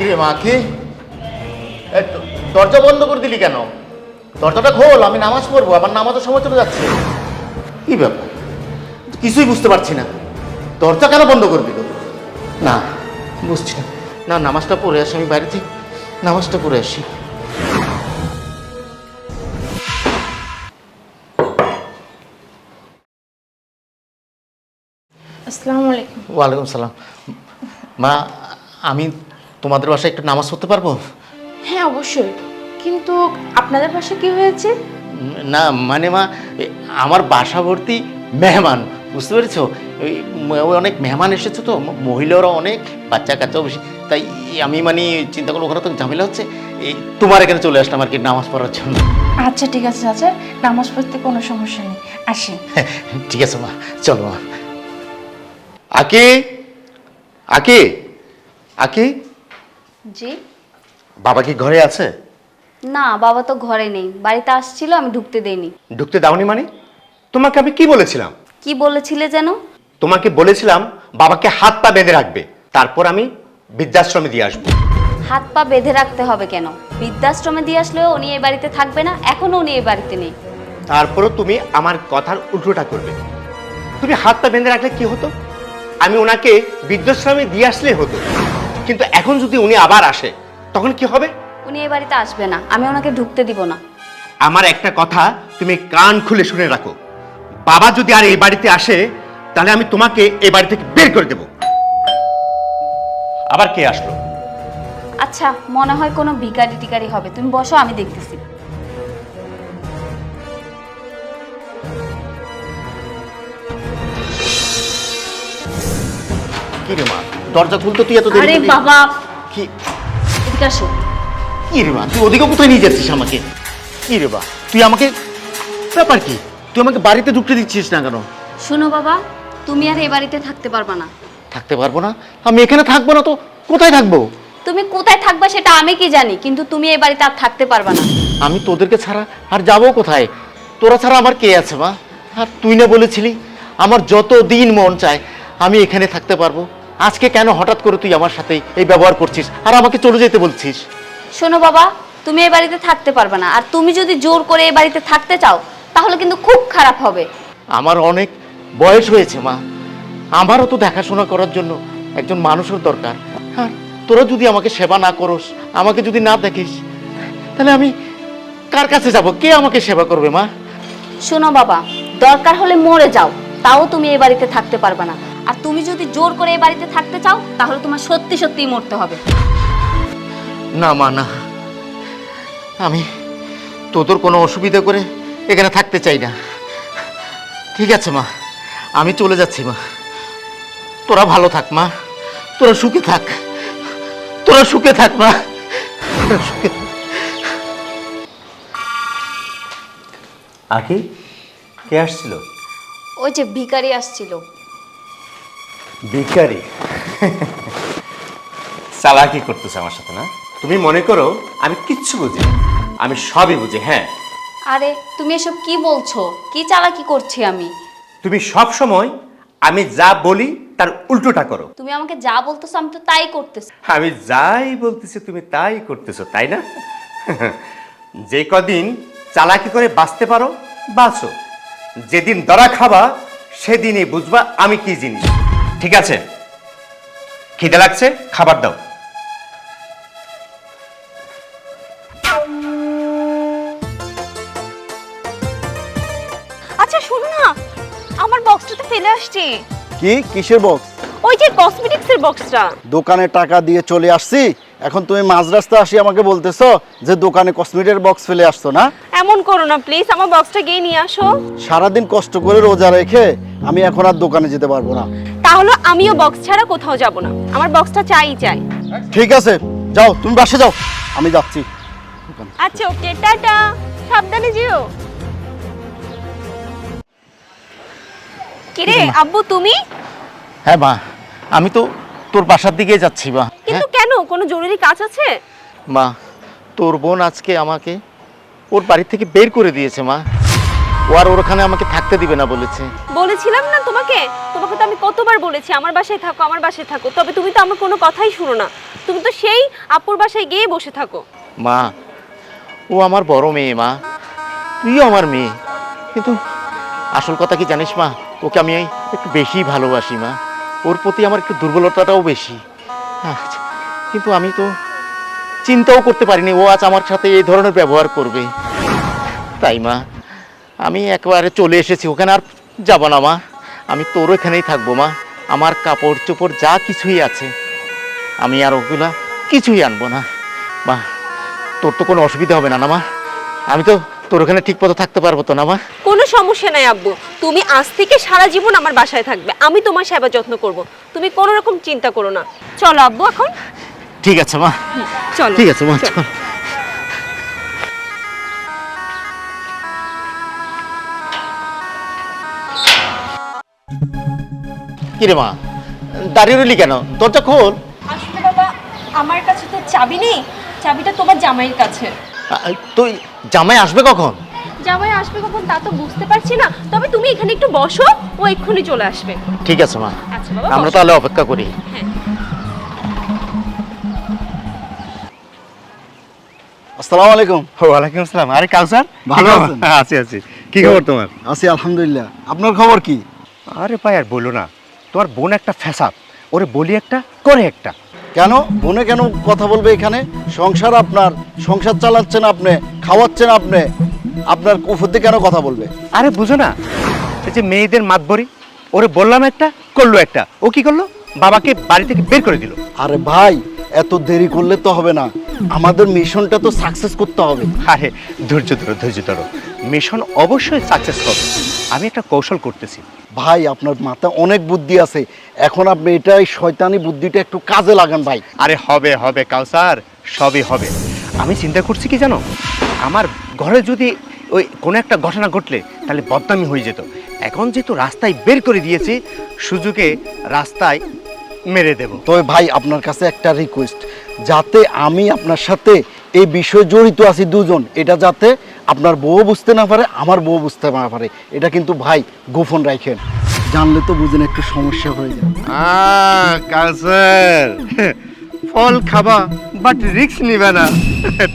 কিরে মা, কি দরজা বন্ধ করে দিলি কেন? দরজাটা খোল, আমি নামাজ পড়বো, আবার নামাজের সময় চলে যাচ্ছে। কি ব্যাপার, কিছুই বুঝতে পারছি না। দরজা কেন বন্ধ করে দিল? না বুঝছি না। না, নামাজটা পড়ে আসি, আমি বাইরে থেকে নামাজটা পড়ে আসি। আসসালামু আলাইকুম। ওয়ালাইকুম সালাম। মা, আমি তোমাদের বাসায় একটু নামাজ পড়তে পারবো? হ্যাঁ অবশ্যই, কিন্তু আপনাদের পাশে কি হয়েছে? না মানে মা, আমার বাসা ভর্তি মেহমান, বুঝতে পেরেছো? ওই অনেক মেহমান এসেছে তো, মহিলারা অনেক, বাচ্চা কাচ্চাও বেশি, তাই আমি মানে চিন্তা করলো ওখানে তো ঝামেলা হচ্ছে, এই তোমার এখানে চলে আসলাম আর কি নামাজ পড়ার জন্য। আচ্ছা ঠিক আছে চাচা, নামাজ পড়তে কোনো সমস্যা নেই, আসেন। ঠিক আছে মা, চলো মা। আকি, আকি, আকি। জি বাবা কি ঘরে আছে? না, বাবা তো ঘরে নেই, বাড়িতে আসছিল, আমি ঢুকতে দেইনি। ঢুকতে দাওনি মানে? তোমাকে আমি কি বলেছিলাম? কি বলেছিলে যেন? তোমাকে বলেছিলাম বাবাকে হাত পা বেঁধে রাখবে, তারপর আমি বৃদ্ধাশ্রমে দিয়ে আসবো। হাত পা বেঁধে রাখতে হবে কেন? বৃদ্ধাশ্রমে দিয়ে আসলেও উনি এই বাড়িতে থাকবে না, এখনো উনি এই বাড়িতে নেই। তারপরও তুমি আমার কথার উল্টোটা করবে। তুমি হাত পা বেঁধে রাখলে কি হতো? আমি ওনাকে বৃদ্ধাশ্রমে দিয়ে আসলেই হতো, কিন্তু এখন যদি উনি আবার আসে তখন কি হবে? উনি এই বাড়িতে আসবে না, আমি ওনাকে ঢুকতে দিব না। আমার একটা কথা তুমি কান খুলে শুনে রাখো, বাবা যদি আর এই বাড়িতে আসে তাহলে আমি তোমাকে এই বাড়ি থেকে বের করে দেব। আবার কে আসলো? আচ্ছা, মনে হয় কোনো ভিখারি টিকারি হবে, তুমি বসো, আমি দেখতেছি। কি রে মা, দরজা খুলতে তুই এত দেরি আরে করলি? বাবা, কি এদিকে আসো। কি রে মা, তুই ওদিকে কোথায় নিয়ে যাচ্ছিস আমাকে? কি রে বা, তুই আমাকে, ব্যাপার কি? তুই আমাকে বাড়িতে ঢুকতে দিচ্ছিস না কেন? শোনো বাবা, তুমি আর এই বাড়িতে থাকতে পারবা না। থাকতে পারবো না? আমি এখানে থাকবো না তো কোথায় থাকবো? তুমি কোথায় থাকবা সেটা আমি কি জানি, কিন্তু তুমি এই বাড়িতে আর থাকতে পারবা না। আমি তোদেরকে ছাড়া আর যাবো কোথায়? তোরা ছাড়া আমার কে আছে মা? আর তুই না বলেছিলি আমার যত দিন মন চায় আমি এখানে থাকতে পারবো? আজকে কেন হঠাৎ করে তুই আমার সাথে এই ব্যবহার করছিস আর আমাকে চলে যেতে বলছিস? শোনো বাবা, তুমি এই বাড়িতে থাকতে পারবে না, আর তুমি যদি জোর করে এই বাড়িতে থাকতে চাও তাহলে কিন্তু খুব খারাপ হবে। আমার অনেক বয়স হয়েছে মা, আমারও তো দেখাশোনা করার জন্য একজন মানুষের দরকার। হ্যাঁ, তোরা যদি আমাকে সেবা না করস, আমাকে যদি না দেখিস, তাহলে আমি কার কাছে যাব? কে আমাকে সেবা করবে মা? শোনো বাবা, দরকার হলে মরে যাও, তাও তুমি এই বাড়িতে থাকতে পারবে না। আর তুমি যদি জোর করে এই বাড়িতে থাকতে চাও তাহলে তোমার সত্যি সত্যিই মরতে হবে। না মা, না, আমি তোদের কোনো অসুবিধা করে এখানে থাকতে চাই না। ঠিক আছে মা, আমি চলে যাচ্ছি মা। তোরা ভালো থাক মা, তোরা সুখে থাক, তোরা সুখে থাক মা, তোরা সুখে থাক। আকি, কে আসছিল? ওই যে ভিখারি আসছিল। ভিখারি? চালাকি করতেছে আমার সাথে না? তুমি মনে করো আমি কিচ্ছু বুঝি না? আমি সবই বুঝি। হ্যাঁ, আরে তুমি এসব কি বলছো? কি চালাকি করছি আমি? তুমি সব সময় আমি যা বলি তার উল্টোটা করো। তুমি আমাকে যা বলতেছো আমি তো তাই করতেছি। আমি যাই বলতেছি তুমি তাই করতেছো, তাই না? যে কদিন চালাকি করে বাঁচতে পারো বাঁচো, যেদিন ধরা খাবা সেদিনই বুঝবা আমি কি জিনিস। ঠিক আছে, খিদে লাগছে, খাবার দাও। আচ্ছা শোনো না, আমার বক্সটাতে ফেলে আসছি। কি কিসের বক্স? ওই যে কসমেটিক্সের বক্সটা। দোকানে টাকা দিয়ে চলে আসছি, এখন তুমি মাঝ রাস্তা আসি আমাকে বলতেছো যে দোকানে কসমেটিকের বক্স ফেলে আসছো না? এমন করো না প্লিজ, আমার বক্সটা গিয়ে নিয়ে আসো। সারাদিন কষ্ট করে রোজা রেখে আমি এখন আর দোকানে যেতে পারবো না। তাহলে আমিও বক্স ছাড়া কোথাও যাব না, আমার বক্সটা চাই চাই। ঠিক আছে, যাও তুমি বাসে যাও, আমি যাচ্ছি। আচ্ছা ওকে, টাটা, সাবধানে যেও। কিরে আব্বু তুমি? হ্যাঁ মা, আমি তো তোর বাসার দিকে যাচ্ছি মা। কিন্তু কেন, কোনো জরুরি কাজ আছে? মা, তোর বোন আজকে আমাকে ওর বাড়ি থেকে বের করে দিয়েছে মা। ও আর ওখানে আমাকে থাকতে দিবে না বলেছে। বলেছিলাম না তোমাকে, তোমাকে তো আমি কতবার বলেছি আমার বাসায় থাকো, আমার বাসায় থাকো, তবে তুমি তো আমার কোনো কথাই শুনো না। তুমি তো সেই আপুর বাসায় গিয়ে বসে থাকো। মা, ও আমার বড় মেয়ে মা, তুইও আমার মেয়ে, কিন্তু আসল কথা কি জানিস মা, ওকে আমি একটু বেশি ভালোবাসি মা, ওর প্রতি আমার একটু দুর্বলতাটাও বেশি। আচ্ছা, কিন্তু আমি তো চিন্তাও করতে পারিনি ও আজ আমার সাথে এই ধরনের ব্যবহার করবে। তাই মা, আমি একেবারে চলে এসেছি, ওখানে আর যাব না মা, আমি তোর এখানেই থাকবো মা। আমার কাপড় চোপড় যা কিছুই আছে আমি আর ওগুলা কিছুই আনবো না মা। তোর তো কোনো অসুবিধা হবে না না মা? আমি তো তোর ওখানে ঠিক মতো থাকতে পারবো তো না মা? কোনো সমস্যা নাই আব্বু, তুমি আজ থেকে সারা জীবন আমার বাসায় থাকবে, আমি তোমার সেবা যত্ন করব, তুমি কোনো রকম চিন্তা করো না। চলো আব্বু এখন। ঠিক আছে মা, চলো। ঠিক আছে মা, চলো। চল। কিরে মা, দাঁড়িয়ে রইলি কেন? দরজা খোল। আসলে বাবা, আমার কাছে তো চাবি নেই, চাবিটা তোমার জামাইয়ের কাছে। তুই জামাই আসবে কখন? জামাই আসবে কখন তা তো বুঝতে পারছি না, তবে তুমি এখানে একটু বসো, ও এক্ষুনি চলে আসবে। ঠিক আছে মা, আচ্ছা বাবা, আমরা বসো। তাহলে অপেক্ষা করি। হ্যাঁ। আসসালামু আলাইকুম। ওয়ালাইকুম আসসালাম। আরে কাউসার, ভালো আছেন? আছি আছি। কি খবর তোমার? আছি আলহামদুলিল্লাহ। আপনার খবর কি? আরে ভাই আর বলো না, তোমার বোন একটা ফ্যাসাদ, ওরে বলি একটা করে একটা। কেন বোনে কেন কথা বলবে এখানে? সংসার আপনার, সংসার চালাচ্ছেন আপনি, খাওয়াচ্ছেন আপনি, আপনার উপর দিয়ে কেন কথা বলবে? আরে বুঝো না, এই যে মেয়েদের মাতবরি, ওরে বললাম একটা করলো একটা, ও কি করলো, বাবাকে বাড়ি থেকে বের করে দিল। আরে ভাই, এত দেরি করলে তো হবে না, আমাদের মিশনটা তো সাকসেস করতে হবে। আরে ধৈর্য ধরো, ধৈর্য ধরো, মিশন অবশ্যই সাকসেস হবে। আমি একটা কৌশল করতেছি। ভাই আপনার মাথায় অনেক বুদ্ধি আছে, এখন আপনি এটাই শয়তানি বুদ্ধিটা একটু কাজে লাগান ভাই। আরে হবে হবে কাউসার, সবই হবে। আমি চিন্তা করছি কি জানো, আমার ঘরে যদি ওই কোনো একটা ঘটনা ঘটলে তাহলে বদনামি হয়ে যেত। এখন যেহেতু রাস্তায় বের করে দিয়েছি, সুযোগে রাস্তায় মেরে দেব। তবে ভাই আপনার কাছে একটা রিকোয়েস্ট, যাতে আমি আপনার সাথে এই বিষয়ে জড়িত আছি দুজন, এটা যাতে আপনার বউ বুঝতে না পারে, আমার বউ বুঝতে না পারে, এটা কিন্তু ভাই গোপন রাখেন, জানলে তো বুঝেন একটু সমস্যা হয়ে যায়। কাউসার, ফল খাবা বাট রিস্ক নিবে না,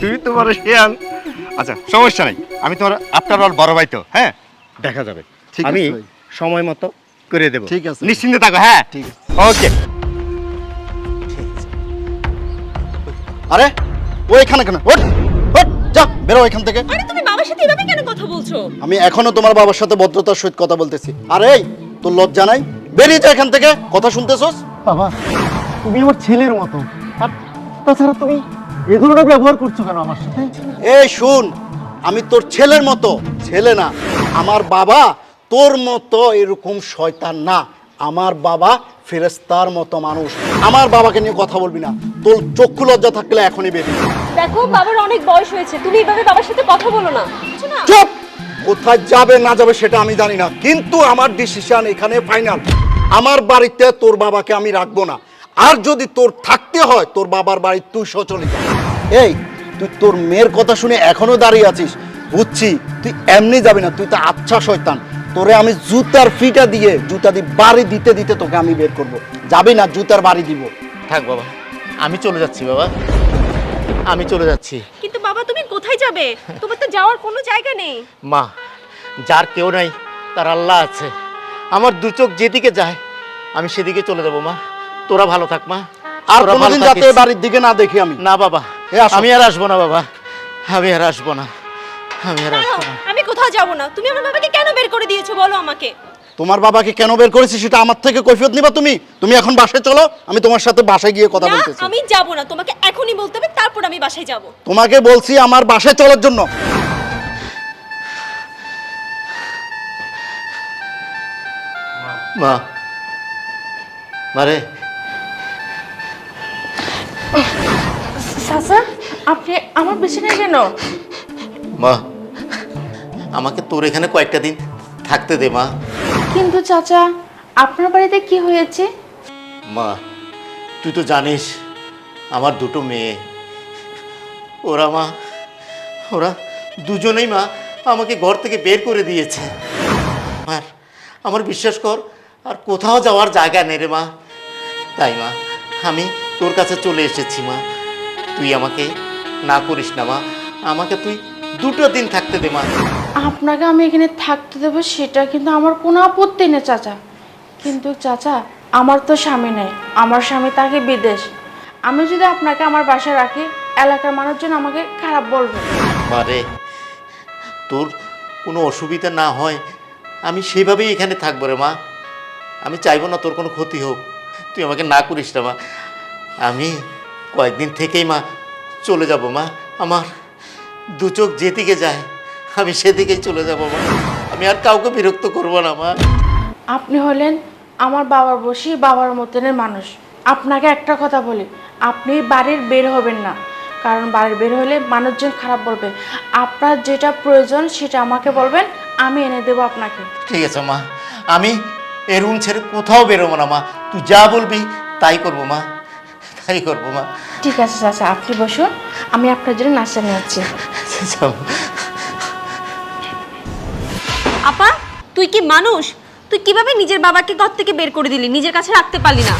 তুই তোমার শেয়াল। আচ্ছা সমস্যা নাই, আমি তোমার আপনার আর বড় ভাই তো, হ্যাঁ দেখা যাবে। ঠিক আছে আমি ভাই। সময় মতো করে দেব। ঠিক আছে। নিশ্চিন্তে থাকো। হ্যাঁ ঠিক আছে। ওকে। আরে ও এখানে কেন? ওঠ ওঠ, যা বেরো এখান থেকে। আরে তুমি বাবার সাথে এভাবে কেন কথা বলছো? আমি এখনো তোমার বাবার সাথে ভদ্রতার সহিত কথা বলতেছি। আরে এই, তোর লজ্জা নাই? বেরিয়ে যা এখান থেকে, কথা শুনতেছস? বাবা, তুমি আমার ছেলের মতো, আর তাছাড়া তুমি এ ধরনের ব্যবহার করছো কেন আমার সাথে? এই শুন, আমি তোর ছেলের মতো ছেলে না, আমার বাবা তোর মতো এরকম শয়তান না, আমার বাবা ফেরেশতার মতো মানুষ। আমার বাবাকে নিয়ে কথা বলবি না, তোর চক্ষু লজ্জা থাকলে এখনই বেরিয়ে যা। দেখো বাবার অনেক বয়স হয়েছে, তুমি এইভাবে বাবার সাথে কথা বলো না, বুঝছো না? চুপ! কোথায় যাবে না যাবে সেটা আমি জানি না, কিন্তু আমার ডিসিশন এখানে ফাইনাল। আমার বাড়িতে তোর বাবাকে আমি রাখবো না, আর যদি তোর থাকতে হয় তোর বাবার বাড়ি তুই চলে যা। এই তুই তোর মেয়ের কথা শুনে এখনো দাঁড়িয়ে আছিস, বুঝছি তুই এমনি যাবি না, তুই তো আচ্ছা শয়তান, তোরে আমি জুতার ফিটা দিয়ে জুতা দিয়ে বাড়ি দিতে দিতে তোকে আমি বের করব। যাবি না, জুতার বাড়ি দিব। থাক বাবা, আমি চলে যাচ্ছি বাবা, আমি চলে যাচ্ছি। কিন্তু বাবা তুমি কোথায় যাবে? তোমার তো যাওয়ার কোনো জায়গা নেই। মা, যার কেউ নাই তার আল্লাহ আছে, আমার দু চোখ যেদিকে যায় আমি সেদিকে চলে যাবো মা। তোরা ভালো থাক মা, আর তোরা ভালো কোনোদিন যাতে থাকিস। বাড়ির দিকে না দেখি আমি। না বাবা, এ আসো। আমি আর আসবো না বাবা, আমি আর আসবো না, আমি আর আসবো না। আমি কোথাও যাব না, তুমি আমার বাবাকে কেন বের করে দিয়েছো বলো আমাকে। তোমার বাবাকে কেন বের করেছি সেটা আমার থেকে কৈফিয়ত নিবা তুমি? তুমি এখন বাসায় চলো, আমি তোমার সাথে বাসায় গিয়ে কথা না বলতেছি। আমি যাব না, তোমাকে এখনই বলতে হবে, তারপর আমি বাসায় যাব। তোমাকে বলছি আমার বাসায় চলার জন্য। মা, মারে, চাচা, আপনি আমার পেছনে কেন? মা আমাকে তোর এখানে কয়েকটা দিন থাকতে দে মা। কিন্তু চাচা, আপনার বাড়িতে কি হয়েছে? মা তুই তো জানিস আমার দুটো মেয়ে, ওরা মা, ওরা দুজনেই মা আমাকে ঘর থেকে বের করে দিয়েছে। আর আমার বিশ্বাস কর, আর কোথাও যাওয়ার জায়গা নেই রে মা। তাই মা, আমি তোর কাছে চলে এসেছি মা। তুই আমাকে না করিস না মা, আমাকে তুই 2টো দিন থাকতে দে মা। আপনাকে আমি এখানে থাকতে দেবো সেটা কিন্তু আমার কোনো আপত্তি নেই চাচা, কিন্তু চাচা আমার তো স্বামী নেই, আমার স্বামী থাকে বিদেশ। আমি যদি আপনাকে আমার বাসায় রাখি এলাকার মানুষজন আমাকে খারাপ বলবে। মারে, তোর কোনো অসুবিধা না হয় আমি সেভাবেই এখানে থাকবো রে মা। আমি চাইবো না তোর কোনো ক্ষতি হোক, তুই আমাকে না করিস না মা। আমি কয়েকদিন থেকেই মা চলে যাব মা। আমার 2 চোখ যেদিকে যায় আমি সেদিকেই চলে যাব মা। আমি আর কাউকে বিরক্ত করবো না মা। আপনি হলেন আমার বাবার বসি বাবার মতনের মানুষ। আপনাকে একটা কথা বলি, আপনি বাড়ির বের হবেন না, কারণ বাড়ির বের হলে মানুষজন খারাপ বলবে। আপনার যেটা প্রয়োজন সেটা আমাকে বলবেন, আমি এনে দেবো আপনাকে। ঠিক আছে মা, আমি এই রুম ছেড়ে কোথাও বেরোবো না মা। তুই যা বলবি তাই করবো মা, তাই করবো মা। ঠিক আছে চাচা, আপনি বসুন, আমি আপনার জন্য নাস্তা নিয়ে যাচ্ছি। যাও। আপা, তুই কি মানুষ? তুই কিভাবে নিজের বাবাকে ঘর থেকে বের করে দিলি, নিজের কাছে রাখতে পারলি না?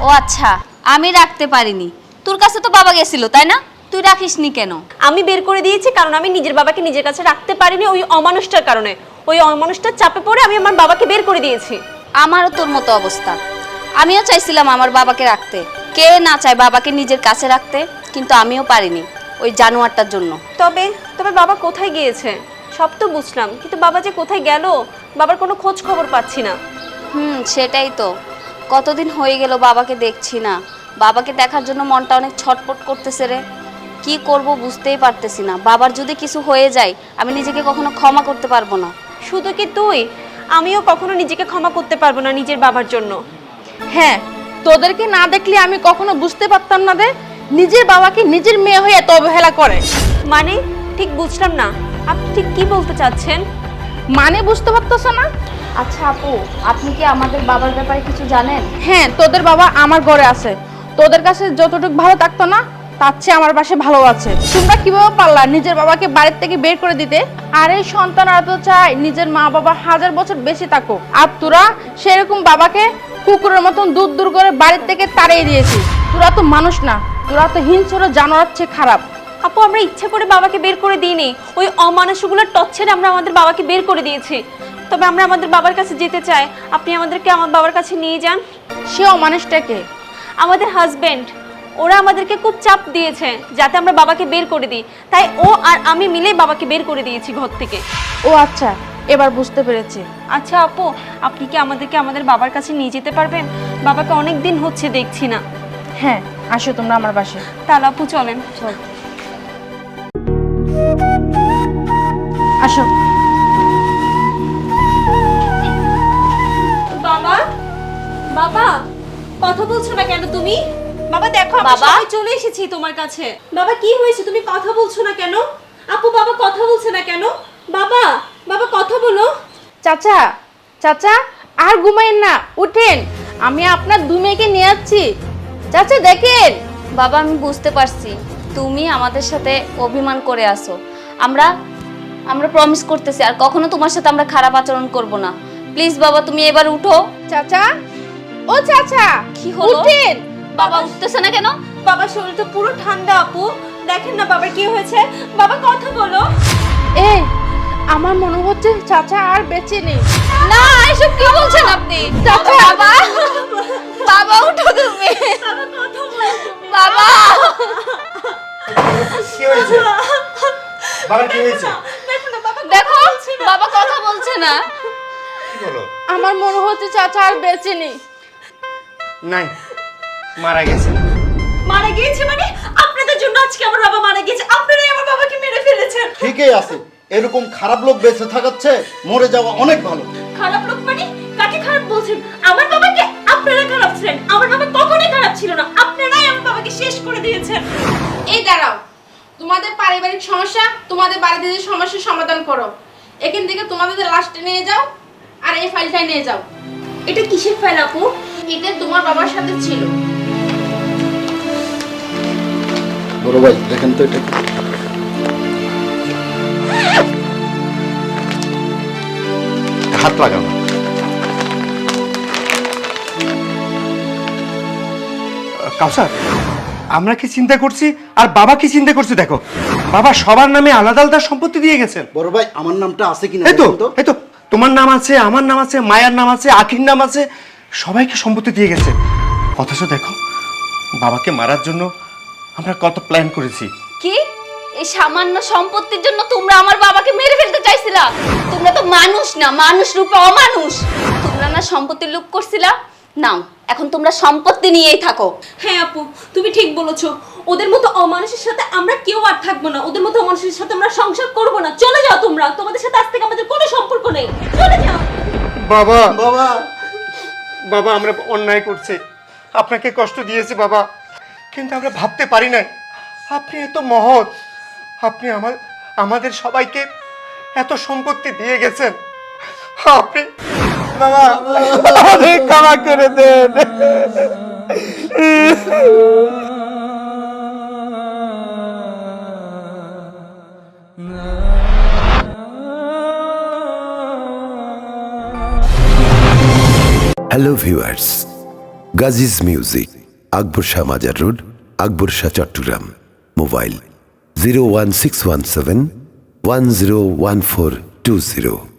ও আচ্ছা, আমি রাখতে পারিনি। তোর কাছে তো বাবা গেছিল তাই না, তুই রাখিসনি কেন? আমি বের করে দিয়েছি কারণ আমি নিজের বাবাকে নিজের কাছে রাখতে পারিনি ওই অমানুষটার কারণে। ওই অমানুষটার চাপে পড়ে আমি আমার বাবাকে বের করে দিয়েছি। আমারও তোর মতো অবস্থা। আমিও চাইছিলাম আমার বাবাকে রাখতে, কে না চায় বাবাকে নিজের কাছে রাখতে, কিন্তু আমিও পারিনি ওই জানোয়ারটার জন্য। তবে তবে বাবা কোথায় গিয়েছে সব তো বুঝলাম, কিন্তু বাবা যে কোথায় গেল বাবার কোনো খোঁজ খবর পাচ্ছি না। সেটাই তো, কতদিন হয়ে গেল বাবাকে দেখছি না। বাবাকে দেখার জন্য মনটা অনেক ছটপট করতেছে রে। কি করব বুঝতেই পারতেছি না। বাবার যদি কিছু হয়ে যায় আমি নিজেকে কখনো ক্ষমা করতে পারবো না। শুধু কি তুই, আমিও কখনো নিজেকে ক্ষমা করতে পারবো না নিজের বাবার জন্য। হ্যাঁ, তোদেরকে না দেখলে আমি কখনো বুঝতে পারতাম না যে নিজের বাবাকে নিজের মেয়ে হয়ে এত অবহেলা করে। মানে ঠিক বুঝলাম না, আপনি ঠিক কি বলতে চাচ্ছেন? মানে বুঝতে পারতেছ না? আচ্ছা আপু, আপনি কি আমাদের বাবার ব্যাপারে কিছু জানেন? হ্যাঁ, তোদের বাবা আমার ঘরে আছে। তোদের কাছে যতটুকু ভালো থাকতো না তার চেয়ে আমার বাসায় ভালো আছে। তোমরা কিভাবে পারলা নিজের বাবাকে বাড়ির থেকে বের করে দিতে? আর এই সন্তানরা তো চায় নিজের মা বাবা 1000 বছর বেশি থাকুক, আর তোরা সেরকম বাবাকে কুকুরের মতন দূর দূর করে বাড়ির থেকে তাড়িয়ে দিয়েছিস। তোরা তো মানুষ না, তোরা তো হিংস্র জানোয়ার চেয়ে খারাপ। আপু, আমরা ইচ্ছে করে বাবাকে বের করে দিইনি, ওই অমানুষগুলোর টর্চারে আমরা আমাদের বাবাকে বের করে দিয়েছি। তবে আমরা আমাদের বাবার কাছে যেতে চাই, আপনি আমাদেরকে আমার বাবার কাছে নিয়ে যান। সেও মানুষটাকে আমাদের হাজবেন্ড, ওরা আমাদেরকে খুব চাপ দিয়েছে যাতে আমরা বাবাকে বের করে দিই, তাই ও আর আমি মিলে বাবাকে বের করে দিয়েছি ঘর থেকে। ও আচ্ছা, এবার বুঝতে পেরেছি। আচ্ছা আপু, আপনি কি আমাদেরকে আমাদের বাবার কাছে নিয়ে যেতে পারবেন? বাবাকে অনেক দিন হচ্ছে দেখছি না। হ্যাঁ, আসো তোমরা আমার বাসায়। তাহলে আপু চলেন। চল, আসো। বাবা, বাবা, কথা বলছো না কেন তুমি? বাবা দেখো, আমরা বাবা? সবাই চলে এসেছি তোমার কাছে। বাবা কি হয়েছে, তুমি কথা বলছো না কেন? আপু, বাবা কথা বলছে না কেন? বাবা, বাবা কথা বলো। চাচা, চাচা আর ঘুমাইন না, উঠেন, আমি আপনার 2 মেয়েকে নিয়ে যাচ্ছি। চাচা দেখেন। বাবা, আমি বুঝতে পারছি তুমি আমাদের সাথে অভিমান করে আসো। আমরা প্রমিস করতেছি আর কখনো তোমার সাথে আমরা খারাপ আচরণ করব না। প্লিজ বাবা, তুমি এবার উঠো। চাচা, ও চাচা, কি হলো? উঠেন। বাবা উঠতেছে না কেন? বাবার শরীরটা পুরো ঠান্ডা আপু, দেখেন না বাবার কি হয়েছে। বাবা কথা বলো। এই, আমার মনে হচ্ছে চাচা আর বেঁচে নেই। না, এসব কি বলছেন আপনি? চাচা, বাবা, বাবা উঠো তুমি। বাবা কথা বলো। বাবা, কি হয়েছে? বাবার কি হয়েছে? দেখো বাবা কথা বলছে না। কি বলো? আমার মনে হচ্ছে চাচা আর বেঁচে নেই। নাই, মারা গেছে। মারা গিয়েছে মানে? আপনাদের জন্য আজকে আমার বাবা মারা গিয়েছে, আপনারাই আমার বাবাকে মেরে ফেলেছেন। ঠিকই আছে, এরকম খারাপ লোক বেঁচে থাকাচ্ছে মরে যাওয়া অনেক ভালো। খারাপ লোক মানে? কাকে খারাপ বলছেন? আমার বাবাকে? আপনারা খারাপ ছিলেন? আমার বাবা কখনোই খারাপ ছিল না, আপনারাই আমার বাবাকে শেষ করে দিয়েছেন। এই দাঁড়াও, তোমাদের পারিবারিক সমস্যা তোমাদের বাড়িতে যে সমস্যার সমাধান করো। এখান থেকে তোমাদের লাস্টে নিয়ে যাও আর এই ফাইলটাই নিয়ে যাও। এটা কিসের ফাইল আপু? এটা তোমার বাবার সাথে ছিল। বড় ভাই দেখেন তো এটা কি? হাত লাগাও না। কাউসার, আমরা কি চিন্তা করছি আর বাবা কি চিন্তা করছে দেখো, বাবা সবার নামে আলাদা আলাদা সম্পত্তি দিয়ে গেছেন। বড় ভাই আমার নামটা আছে কিনা এই তো বলুন তো? এই তো তোমার নাম আছে, আমার নাম আছে, মায়ের নাম আছে, আখির নাম আছে, সবাইকে সম্পত্তি দিয়ে গেছে। অথচ দেখো বাবাকে মারার জন্য আমরা কত প্ল্যান করেছি। কি এই সামান্য সম্পত্তির জন্য তোমরা আমার বাবাকে মেরে ফেলতে চাইছিলা? তোমরা তো মানুষ না, মানুষ রূপে অমানুষ। তোমরা না সম্পত্তির লোভ করছিলা? নাও এখন তোমরা সম্পত্তি নিয়েই থাকো। হ্যাঁ আপু, তুমি ঠিক বলেছো। ওদের মতো অমানুষের সাথে আমরা কেউ আর থাকবো না, ওদের মতো অমানুষের সাথে আমরা সংসার করবো না। চলে যাও তোমরা, তোমাদের সাথে আজ থেকে আমাদের কোনো সম্পর্ক নেই, চলে যাও। বাবা বাবা বাবা আমরা অন্যায় করছি, আপনাকে কষ্ট দিয়েছি বাবা, কিন্তু আমরা ভাবতে পারি না আপনি এত মহৎ, আপনি আমাদের সবাইকে এত সম্পত্তি দিয়ে গেছেন। আপনি বাবা আমাদের ক্ষমা করে দেন। হ্যালো ভিউয়ার্স, গাজিজ মিউজিক, আকবর শাহ মাজার রোড, আকবর শাহ, চট্টগ্রাম। মোবাইল 01617 101420।